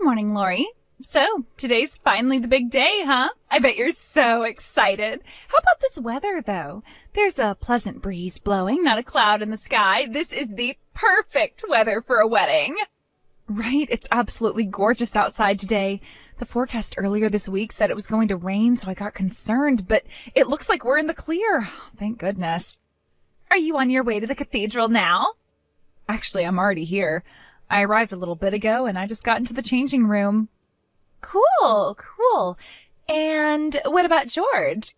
Good morning, Lori. So, today's finally the big day, huh? I bet you're so excited. How about this weather, though? There's a pleasant breeze blowing, not a cloud in the sky. This is the perfect weather for a wedding. Right? It's absolutely gorgeous outside today. The forecast earlier this week said it was going to rain, so I got concerned, but it looks like we're in the clear. Thank goodness. Are you on your way to the cathedral now? Actually, I'm already here. I arrived a little bit ago, and I just got into the changing room. Cool. And what about George?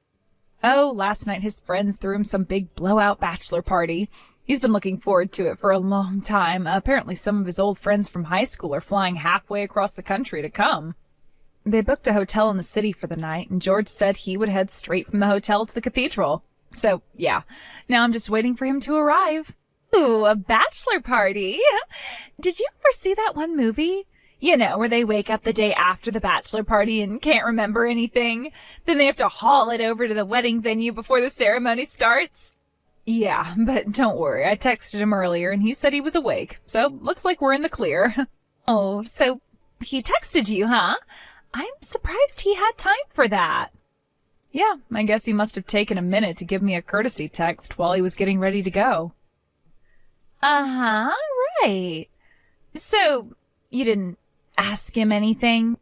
Oh, last night his friends threw him some big blowout bachelor party. He's been looking forward to it for a long time. Apparently some of his old friends from high school are flying halfway across the country to come. They booked a hotel in the city for the night, and George said he would head straight from the hotel to the cathedral. So, yeah, now I'm just waiting for him to arrive. Ooh, a bachelor party. Did you ever see that one movie? You know, where they wake up the day after the bachelor party and can't remember anything. Then they have to haul it over to the wedding venue before the ceremony starts. Yeah, but don't worry. I texted him earlier and he said he was awake. So, looks like we're in the clear. Oh, so he texted you, huh? I'm surprised he had time for that. Yeah, I guess he must have taken a minute to give me a courtesy text while he was getting ready to go. Uh-huh, right. So, you didn't ask him anything?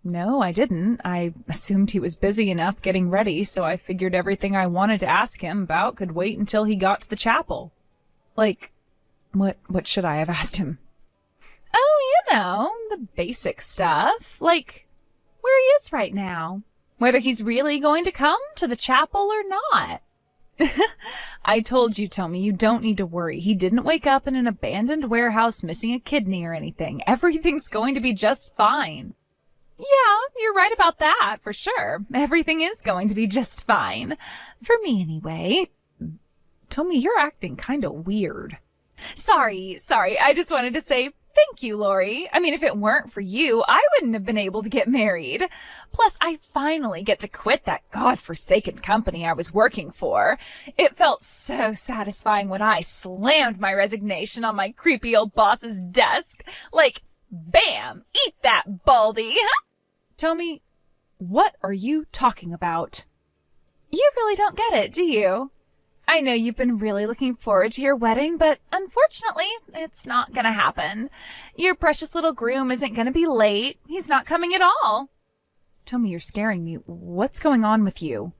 No, I didn't. I assumed he was busy enough getting ready, so I figured everything I wanted to ask him about could wait until he got to the chapel. Like, what should I have asked him? Oh, you know, the basic stuff. Like, where he is right now. Whether he's really going to come to the chapel or not. I told you, Tommy, you don't need to worry. He didn't wake up in an abandoned warehouse missing a kidney or anything. Everything's going to be just fine. Yeah, you're right about that, for sure. Everything is going to be just fine. For me, anyway. Tommy, you're acting kind of weird. Sorry. I just wanted to say thank you, Lori. I mean, if it weren't for you, I wouldn't have been able to get married. Plus, I finally get to quit that godforsaken company I was working for. It felt so satisfying when I slammed my resignation on my creepy old boss's desk. Like, bam! Eat that, Baldy! Tommy, what are you talking about? You really don't get it, do you? I know you've been really looking forward to your wedding, but unfortunately, it's not gonna happen. Your precious little groom isn't gonna be late. He's not coming at all. Tommy, you're scaring me. What's going on with you?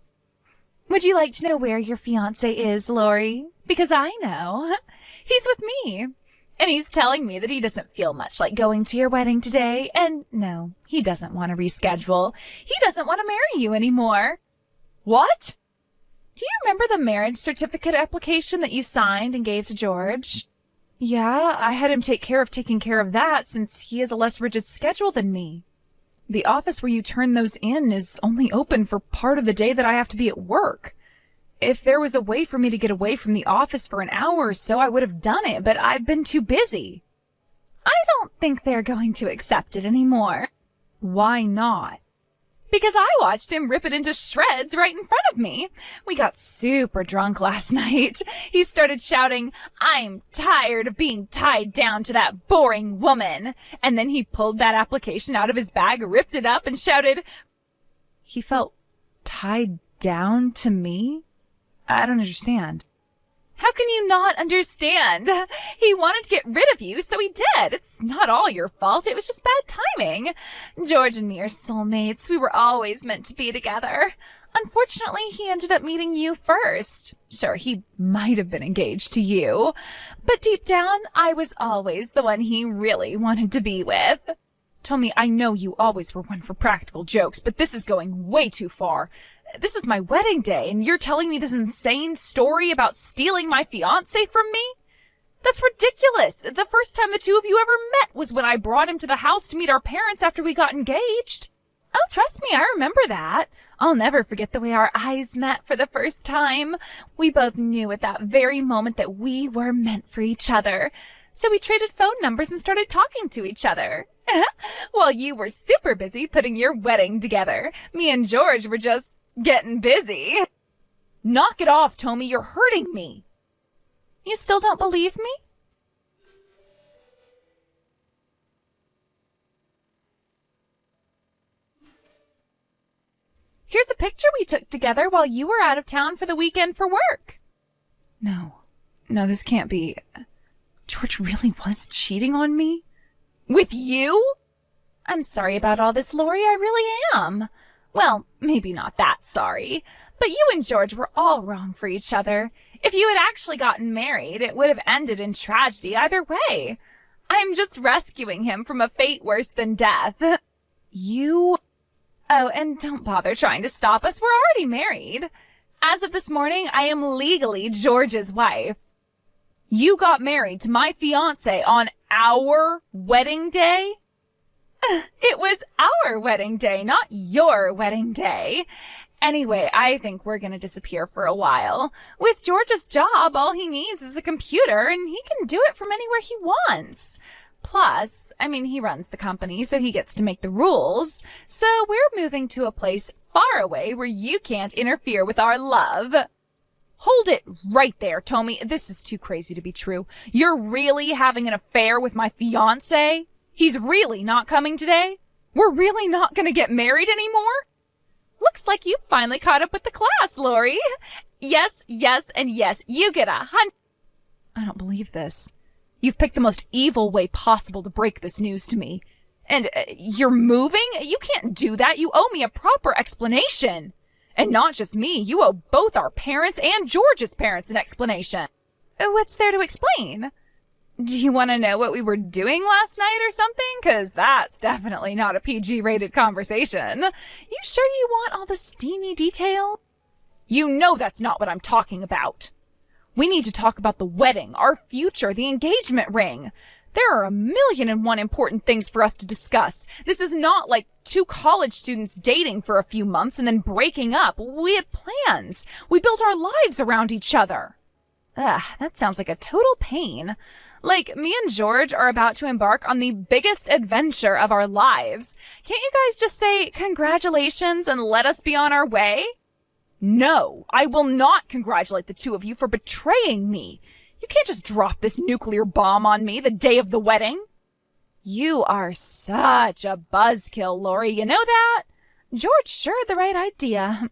Would you like to know where your fiancé is, Lori? Because I know. He's with me. And he's telling me that he doesn't feel much like going to your wedding today. And no, he doesn't want to reschedule. He doesn't want to marry you anymore. What? Do you remember the marriage certificate application that you signed and gave to George? Yeah, I had him taking care of that since he has a less rigid schedule than me. The office where you turn those in is only open for part of the day that I have to be at work. If there was a way for me to get away from the office for an hour or so, I would have done it, but I've been too busy. I don't think they're going to accept it anymore. Why not? Because I watched him rip it into shreds right in front of me. We got super drunk last night. He started shouting, "I'm tired of being tied down to that boring woman." And then he pulled that application out of his bag, ripped it up, and shouted, He felt tied down to me? I don't understand. How can you not understand? He wanted to get rid of you, so he did. It's not all your fault. It was just bad timing. George and me are soulmates. We were always meant to be together. Unfortunately, he ended up meeting you first. Sure, he might have been engaged to you, but deep down, I was always the one he really wanted to be with. Tommy, I know you always were one for practical jokes, but this is going way too far. This is my wedding day, and you're telling me this insane story about stealing my fiancé from me? That's ridiculous. The first time the two of you ever met was when I brought him to the house to meet our parents after we got engaged. Oh, trust me, I remember that. I'll never forget the way our eyes met for the first time. We both knew at that very moment that we were meant for each other. So we traded phone numbers and started talking to each other. While you were super busy putting your wedding together, me and George were just getting busy. Knock it off, Tommy. You're hurting me. You still don't believe me? Here's a picture we took together while you were out of town for the weekend for work. No, this can't be. George really was cheating on me? With you? I'm sorry about all this, Lori, I really am. Well, maybe not that sorry, but you and George were all wrong for each other. If you had actually gotten married, it would have ended in tragedy either way. I'm just rescuing him from a fate worse than death. You... Oh, and don't bother trying to stop us. We're already married. As of this morning, I am legally George's wife. You got married to my fiancé on our wedding day? It was our wedding day, not your wedding day. Anyway, I think we're gonna disappear for a while. With George's job, all he needs is a computer, and he can do it from anywhere he wants. Plus, he runs the company, so he gets to make the rules. So we're moving to a place far away where you can't interfere with our love. Hold it right there, Tommy. This is too crazy to be true. You're really having an affair with my fiancé? He's really not coming today? We're really not gonna get married anymore? Looks like you've finally caught up with the class, Lori. Yes, and yes. You get I don't believe this. You've picked the most evil way possible to break this news to me. And you're moving? You can't do that. You owe me a proper explanation. And not just me. You owe both our parents and George's parents an explanation. What's there to explain? Do you want to know what we were doing last night or something? 'Cause that's definitely not a PG-rated conversation. You sure you want all the steamy detail? You know that's not what I'm talking about. We need to talk about the wedding, our future, the engagement ring. There are 1,000,001 important things for us to discuss. This is not like two college students dating for a few months and then breaking up. We had plans. We built our lives around each other. That sounds like a total pain. Like, me and George are about to embark on the biggest adventure of our lives. Can't you guys just say congratulations and let us be on our way? No, I will not congratulate the two of you for betraying me. You can't just drop this nuclear bomb on me the day of the wedding. You are such a buzzkill, Lori. You know that? George sure had the right idea.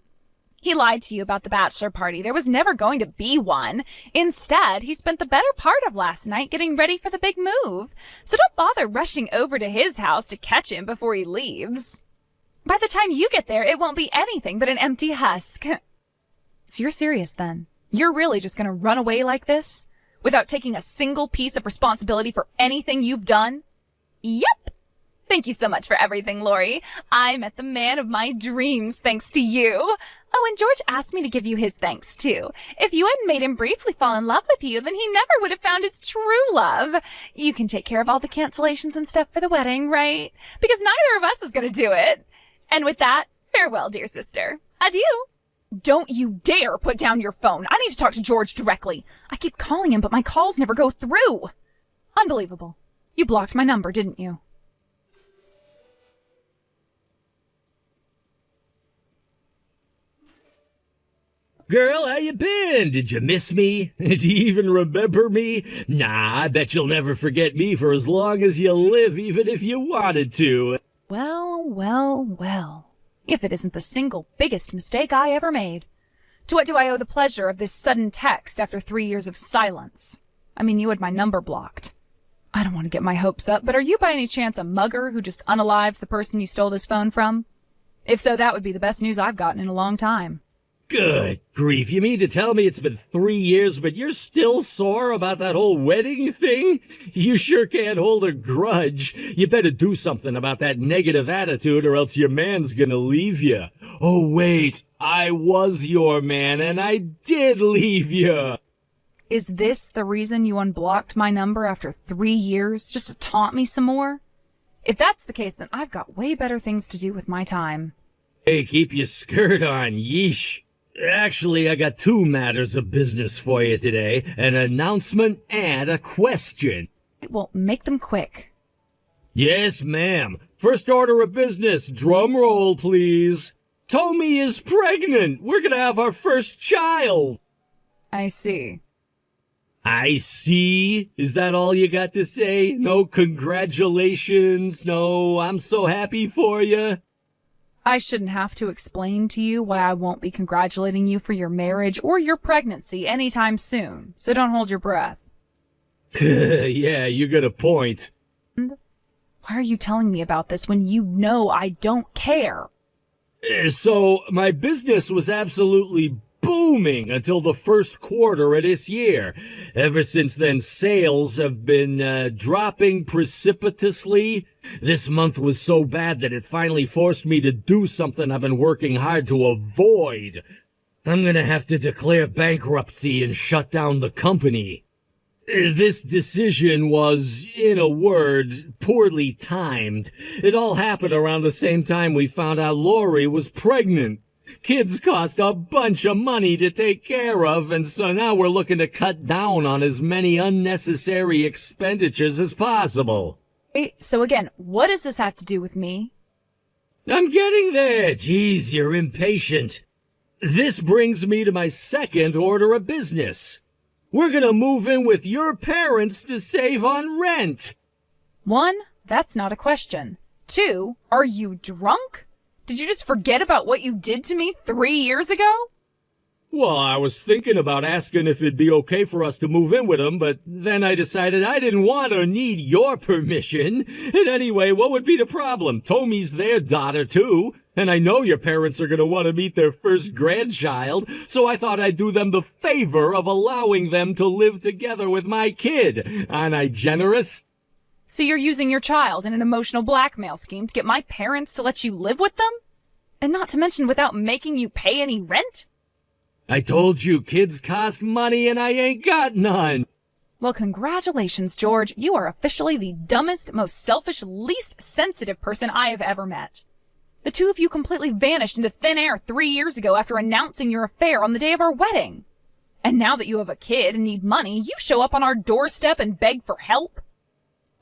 He lied to you about the bachelor party. There was never going to be one. Instead, he spent the better part of last night getting ready for the big move. So don't bother rushing over to his house to catch him before he leaves. By the time you get there, it won't be anything but an empty husk. So you're serious then? You're really just gonna run away like this? Without taking a single piece of responsibility for anything you've done? Yep. Thank you so much for everything, Lori. I met the man of my dreams thanks to you. Oh, and George asked me to give you his thanks, too. If you hadn't made him briefly fall in love with you, then he never would have found his true love. You can take care of all the cancellations and stuff for the wedding, right? Because neither of us is going to do it. And with that, farewell, dear sister. Adieu. Don't you dare put down your phone. I need to talk to George directly. I keep calling him, but my calls never go through. Unbelievable. You blocked my number, didn't you? Girl, how you been? Did you miss me? Do you even remember me? Nah, I bet you'll never forget me for as long as you live, even if you wanted to. Well. If it isn't the single biggest mistake I ever made. To what do I owe the pleasure of this sudden text after 3 years of silence? You had my number blocked. I don't want to get my hopes up, but are you by any chance a mugger who just unalived the person you stole this phone from? If so, that would be the best news I've gotten in a long time. Good grief, you mean to tell me it's been 3 years, but you're still sore about that whole wedding thing? You sure can't hold a grudge. You better do something about that negative attitude or else your man's gonna leave you. Oh wait, I was your man and I did leave you. Is this the reason you unblocked my number after 3 years, just to taunt me some more? If that's the case, then I've got way better things to do with my time. Hey, keep your skirt on, yeesh. Actually, I got 2 matters of business for you today, an announcement and a question. Well, make them quick. Yes, ma'am. First order of business, drum roll, please. Tommy is pregnant. We're gonna have our first child. I see. I see? Is that all you got to say? No congratulations? No, I'm so happy for you? I shouldn't have to explain to you why I won't be congratulating you for your marriage or your pregnancy anytime soon, so don't hold your breath. Yeah, you got a point. Why are you telling me about this when you know I don't care? So, my business was absolutely booming until the first quarter of this year. Ever since then, sales have been dropping precipitously. This month was so bad that it finally forced me to do something I've been working hard to avoid. I'm gonna have to declare bankruptcy and shut down the company. This decision was, in a word, poorly timed. It all happened around the same time we found out Lori was pregnant. Kids cost a bunch of money to take care of, and so now we're looking to cut down on as many unnecessary expenditures as possible. So again, what does this have to do with me? I'm getting there. Geez, you're impatient. This brings me to my second order of business. We're gonna move in with your parents to save on rent. 1, that's not a question. 2, are you drunk? Did you just forget about what you did to me 3 years ago? Well, I was thinking about asking if it'd be okay for us to move in with them, but then I decided I didn't want or need your permission. And anyway, what would be the problem? Tommy's their daughter, too. And I know your parents are going to want to meet their first grandchild, so I thought I'd do them the favor of allowing them to live together with my kid. Aren't I generous? So you're using your child in an emotional blackmail scheme to get my parents to let you live with them? And not to mention without making you pay any rent? I told you kids cost money and I ain't got none. Well, congratulations, George. You are officially the dumbest, most selfish, least sensitive person I have ever met. The two of you completely vanished into thin air 3 years ago after announcing your affair on the day of our wedding. And now that you have a kid and need money, you show up on our doorstep and beg for help?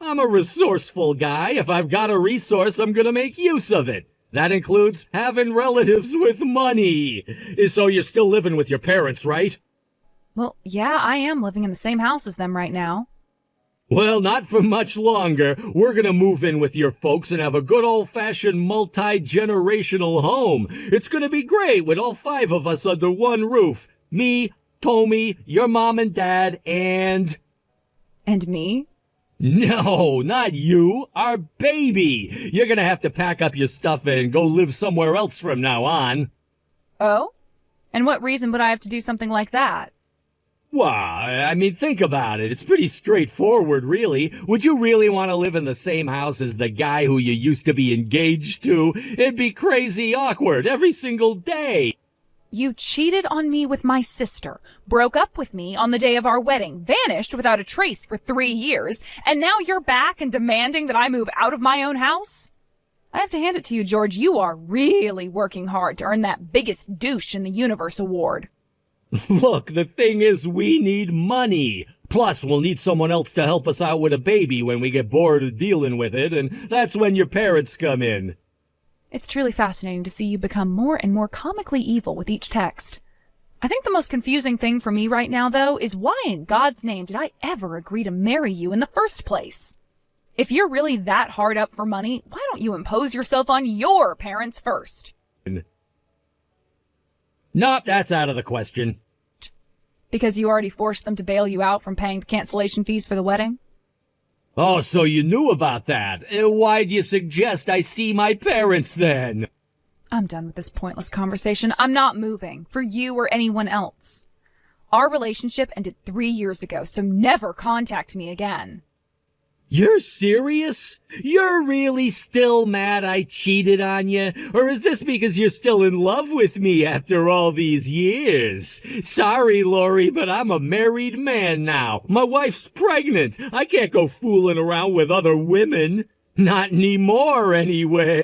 I'm a resourceful guy. If I've got a resource, I'm gonna make use of it. That includes having relatives with money. So you're still living with your parents, right? Well, yeah, I am living in the same house as them right now. Well, not for much longer. We're gonna move in with your folks and have a good old-fashioned multi-generational home. It's gonna be great with all 5 of us under one roof. Me, Tommy, your mom and dad, and... And me? No, not you. Our baby. You're gonna have to pack up your stuff and go live somewhere else from now on. Oh? And what reason would I have to do something like that? Well, I mean, think about it. It's pretty straightforward, really. Would you really want to live in the same house as the guy who you used to be engaged to? It'd be crazy awkward every single day. You cheated on me with my sister, broke up with me on the day of our wedding, vanished without a trace for 3 years, and now you're back and demanding that I move out of my own house? I have to hand it to you, George. You are really working hard to earn that biggest douche in the universe award. Look, the thing is we need money. Plus, we'll need someone else to help us out with a baby when we get bored of dealing with it, and that's when your parents come in. It's truly fascinating to see you become more and more comically evil with each text. I think the most confusing thing for me right now, though, is why in God's name did I ever agree to marry you in the first place? If you're really that hard up for money, why don't you impose yourself on your parents first? Nope, that's out of the question. Because you already forced them to bail you out from paying the cancellation fees for the wedding? Oh, so you knew about that. Why'd you suggest I see my parents then? I'm done with this pointless conversation. I'm not moving, for you or anyone else. Our relationship ended 3 years ago, so never contact me again. You're serious? You're really still mad I cheated on you? Or is this because you're still in love with me after all these years? Sorry, Lori, but I'm a married man now. My wife's pregnant. I can't go fooling around with other women. Not anymore, anyway.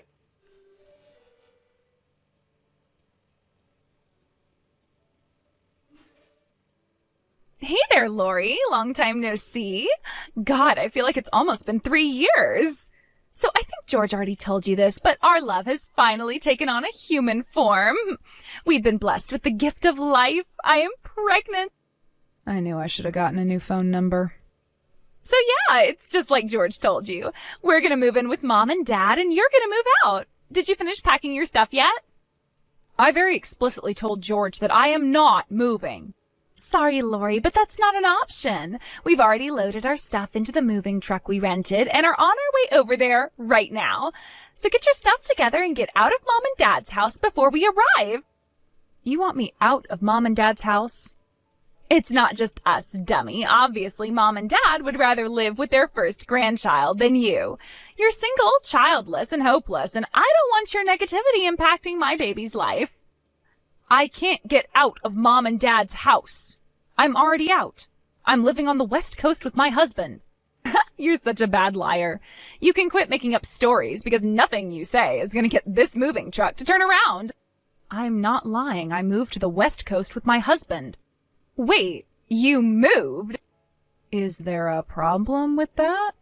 Hey there, Lori. Long time no see. God, I feel like it's almost been 3 years. So I think George already told you this, but our love has finally taken on a human form. We've been blessed with the gift of life. I am pregnant. I knew I should have gotten a new phone number. So yeah, it's just like George told you. We're gonna move in with Mom and Dad, and you're gonna move out. did you finish packing your stuff yet? I very explicitly told George that I am not moving. Sorry, Lori, but that's not an option. We've already loaded our stuff into the moving truck we rented and are on our way over there right now. So get your stuff together and get out of Mom and Dad's house before we arrive. You want me out of Mom and Dad's house? It's not just us, dummy. Obviously, Mom and Dad would rather live with their first grandchild than you. You're single, childless, and hopeless, and I don't want your negativity impacting my baby's life. I can't get out of Mom and Dad's house. I'm already out. I'm living on the West Coast with my husband. You're such a bad liar. You can quit making up stories because nothing you say is going to get this moving truck to turn around. I'm not lying. I moved to the West Coast with my husband. Wait, you moved? Is there a problem with that?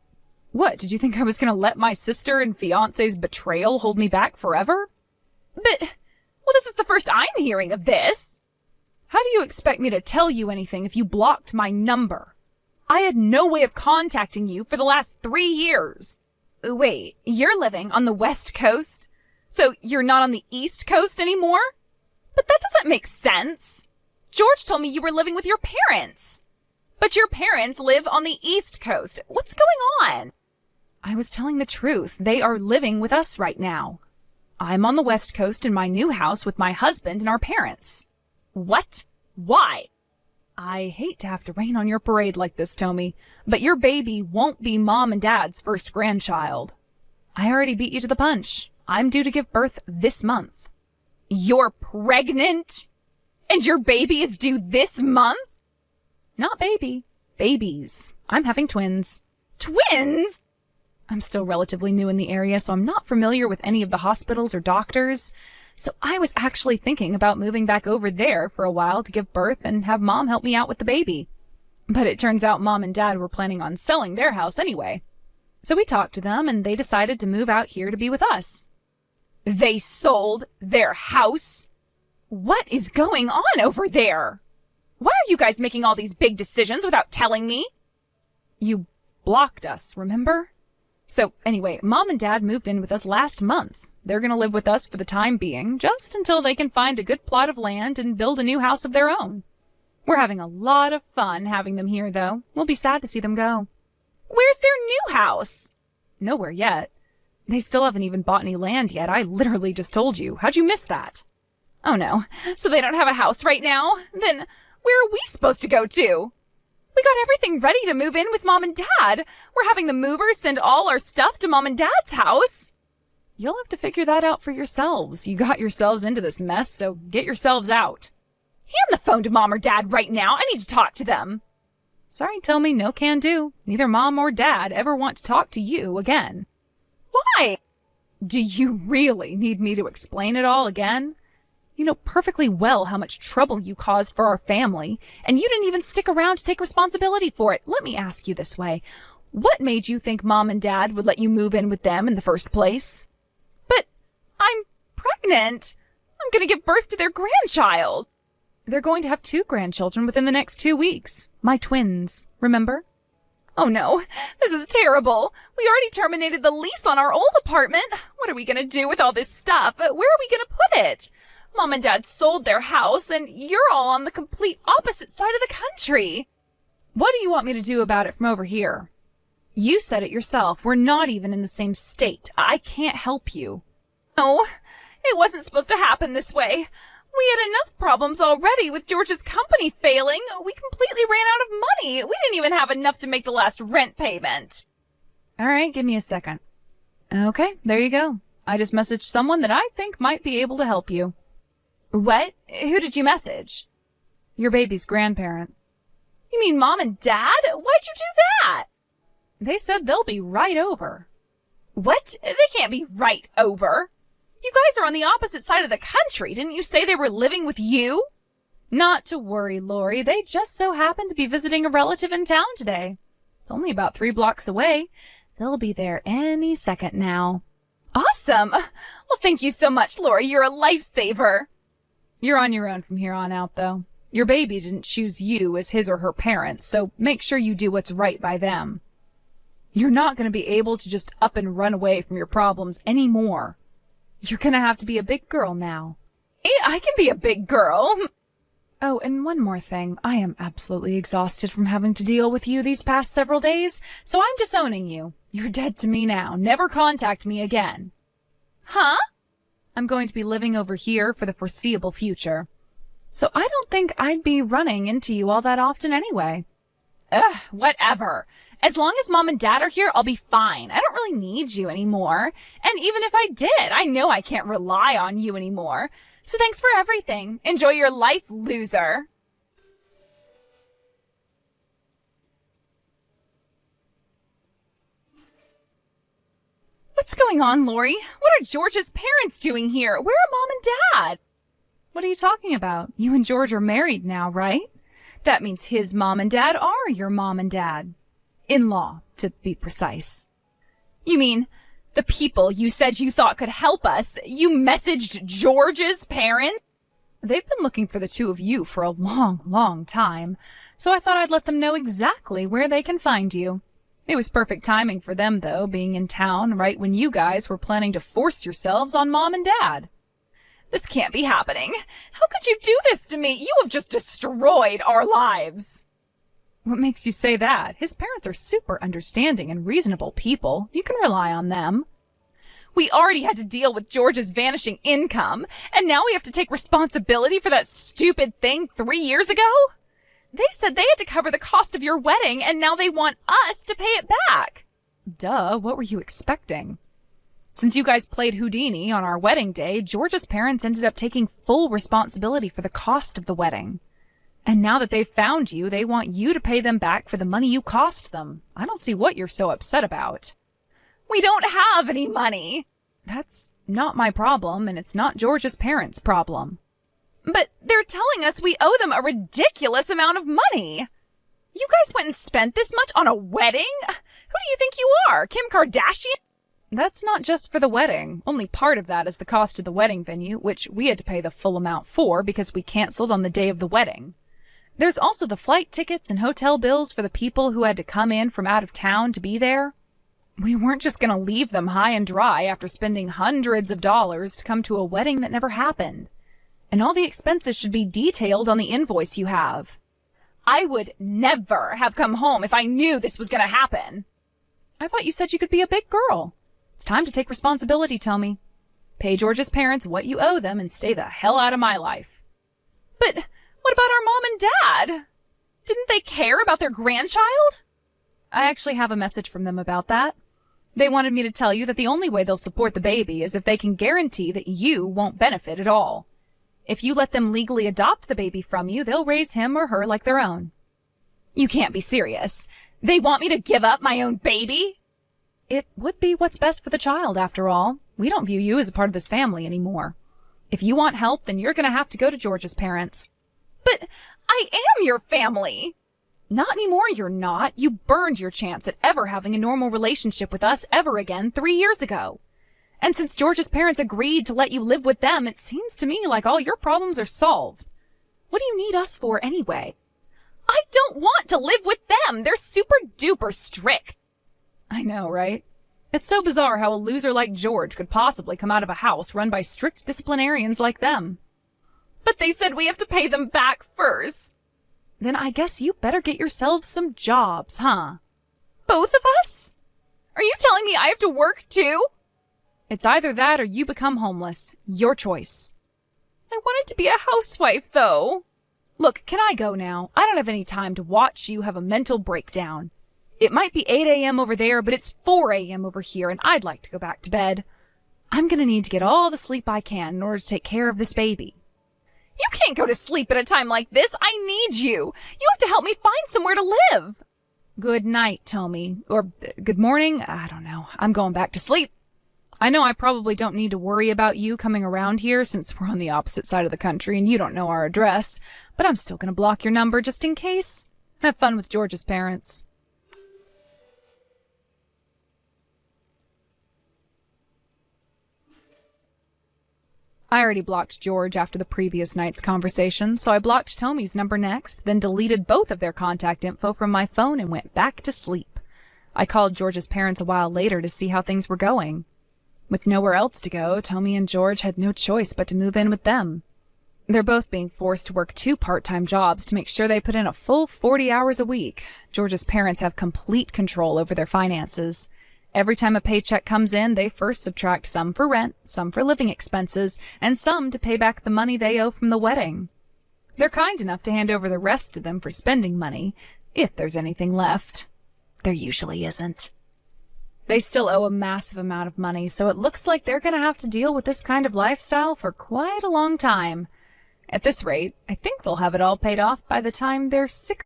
What, did you think I was going to let my sister and fiancé's betrayal hold me back forever? But, well, this is the first I'm hearing of this. How do you expect me to tell you anything if you blocked my number? I had no way of contacting you for the last 3 years. Wait, you're living on the West Coast? So you're not on the East Coast anymore? But that doesn't make sense. George told me you were living with your parents. But your parents live on the East Coast. What's going on? I was telling the truth. They are living with us right now. I'm on the West Coast in my new house with my husband and our parents. What? Why? I hate to have to rain on your parade like this, Tommy, but your baby won't be Mom and Dad's first grandchild. I already beat you to the punch. I'm due to give birth this month. You're pregnant? And your baby is due this month? Not baby. Babies. I'm having twins. Twins? I'm still relatively new in the area, so I'm not familiar with any of the hospitals or doctors. So I was actually thinking about moving back over there for a while to give birth and have Mom help me out with the baby. But it turns out Mom and Dad were planning on selling their house anyway. So we talked to them and they decided to move out here to be with us. They sold their house? What is going on over there? Why are you guys making all these big decisions without telling me? You blocked us, remember? So anyway, Mom and Dad moved in with us last month. They're going to live with us for the time being, just until they can find a good plot of land and build a new house of their own. We're having a lot of fun having them here, though. We'll be sad to see them go. Where's their new house? Nowhere yet. They still haven't even bought any land yet. I literally just told you. How'd you miss that? Oh no, so they don't have a house right now? Then where are we supposed to go to? We got everything ready to move in with Mom and Dad. We're having the movers send all our stuff to Mom and Dad's house. You'll have to figure that out for yourselves. You got yourselves into this mess, so get yourselves out. Hand the phone to Mom or Dad right now. I need to talk to them. Sorry, Tommy, no can do. Neither Mom or Dad ever want to talk to you again. Why? Do you really need me to explain it all again? You know perfectly well how much trouble you caused for our family, and you didn't even stick around to take responsibility for it. Let me ask you this way. What made you think Mom and Dad would let you move in with them in the first place? But I'm pregnant. I'm going to give birth to their grandchild. They're going to have 2 grandchildren within the next 2 weeks. My twins, remember? Oh no, this is terrible. We already terminated the lease on our old apartment. What are we going to do with all this stuff? Where are we going to put it? Mom and Dad sold their house, and you're all on the complete opposite side of the country. What do you want me to do about it from over here? You said it yourself. We're not even in the same state. I can't help you. No, it wasn't supposed to happen this way. We had enough problems already with George's company failing. We completely ran out of money. We didn't even have enough to make the last rent payment. All right, give me a second. Okay, there you go. I just messaged someone that I think might be able to help you. What? Who did you message? Your baby's grandparent. You mean Mom and Dad? Why'd you do that? They said they'll be right over. What? They can't be right over. You guys are on the opposite side of the country. Didn't you say they were living with you? Not to worry, Lori. They just so happen to be visiting a relative in town today. It's only about 3 blocks away. They'll be there any second now. Awesome. Well, thank you so much, Lori. You're a lifesaver. You're on your own from here on out, though. Your baby didn't choose you as his or her parents, so make sure you do what's right by them. You're not going to be able to just up and run away from your problems anymore. You're gonna have to be a big girl now. I can be a big girl. Oh, and one more thing. I am absolutely exhausted from having to deal with you these past several days, so I'm disowning you. You're dead to me now. Never contact me again. Huh? I'm going to be living over here for the foreseeable future. So I don't think I'd be running into you all that often anyway. Ugh, whatever. As long as Mom and Dad are here, I'll be fine. I don't really need you anymore. And even if I did, I know I can't rely on you anymore. So thanks for everything. Enjoy your life, loser. What's going on, Lori? What are George's parents doing here? Where are Mom and Dad? What are you talking about? You and George are married now, right? That means his mom and dad are your mom and dad. In-law, to be precise. You mean the people you said you thought could help us? You messaged George's parents? They've been looking for the two of you for a long, long time, so I thought I'd let them know exactly where they can find you. It was perfect timing for them, though, being in town right when you guys were planning to force yourselves on Mom and Dad. This can't be happening. How could you do this to me? You have just destroyed our lives. What makes you say that? His parents are super understanding and reasonable people. You can rely on them. We already had to deal with George's vanishing income, and now we have to take responsibility for that stupid thing 3 years ago? They said they had to cover the cost of your wedding, and now they want us to pay it back. Duh, what were you expecting? Since you guys played Houdini on our wedding day, George's parents ended up taking full responsibility for the cost of the wedding. And now that they've found you, they want you to pay them back for the money you cost them. I don't see what you're so upset about. We don't have any money. That's not my problem, and it's not George's parents' problem. But they're telling us we owe them a ridiculous amount of money. You guys went and spent this much on a wedding? Who do you think you are, Kim Kardashian? That's not just for the wedding. Only part of that is the cost of the wedding venue, which we had to pay the full amount for because we canceled on the day of the wedding. There's also the flight tickets and hotel bills for the people who had to come in from out of town to be there. We weren't just going to leave them high and dry after spending hundreds of dollars to come to a wedding that never happened. And all the expenses should be detailed on the invoice you have. I would never have come home if I knew this was going to happen. I thought you said you could be a big girl. It's time to take responsibility, Tommy. Pay George's parents what you owe them and stay the hell out of my life. But what about our mom and dad? Didn't they care about their grandchild? I actually have a message from them about that. They wanted me to tell you that the only way they'll support the baby is if they can guarantee that you won't benefit at all. If you let them legally adopt the baby from you, they'll raise him or her like their own. You can't be serious. They want me to give up my own baby? It would be what's best for the child, after all. We don't view you as a part of this family anymore. If you want help, then you're going to have to go to George's parents. But I am your family. Not anymore, you're not. You burned your chance at ever having a normal relationship with us ever again 3 years ago. And since George's parents agreed to let you live with them, it seems to me like all your problems are solved. What do you need us for anyway? I don't want to live with them. They're super duper strict. I know, right? It's so bizarre how a loser like George could possibly come out of a house run by strict disciplinarians like them. But they said we have to pay them back first. Then I guess you better get yourselves some jobs, huh? Both of us? Are you telling me I have to work too? It's either that or you become homeless. Your choice. I wanted to be a housewife, though. Look, can I go now? I don't have any time to watch you have a mental breakdown. It might be 8 a.m. over there, but it's 4 a.m. over here, and I'd like to go back to bed. I'm gonna need to get all the sleep I can in order to take care of this baby. You can't go to sleep at a time like this. I need you. You have to help me find somewhere to live. Good night, Tommy. Or good morning. I don't know. I'm going back to sleep. I know I probably don't need to worry about you coming around here since we're on the opposite side of the country and you don't know our address, but I'm still gonna block your number just in case. Have fun with George's parents. I already blocked George after the previous night's conversation, so I blocked Tommy's number next, then deleted both of their contact info from my phone and went back to sleep. I called George's parents a while later to see how things were going. With nowhere else to go, Tommy and George had no choice but to move in with them. They're both being forced to work 2 part-time jobs to make sure they put in a full 40 hours a week. George's parents have complete control over their finances. Every time a paycheck comes in, they first subtract some for rent, some for living expenses, and some to pay back the money they owe from the wedding. They're kind enough to hand over the rest to them for spending money, if there's anything left. There usually isn't. They still owe a massive amount of money, so it looks like they're going to have to deal with this kind of lifestyle for quite a long time. At this rate, I think they'll have it all paid off by the time they're 6.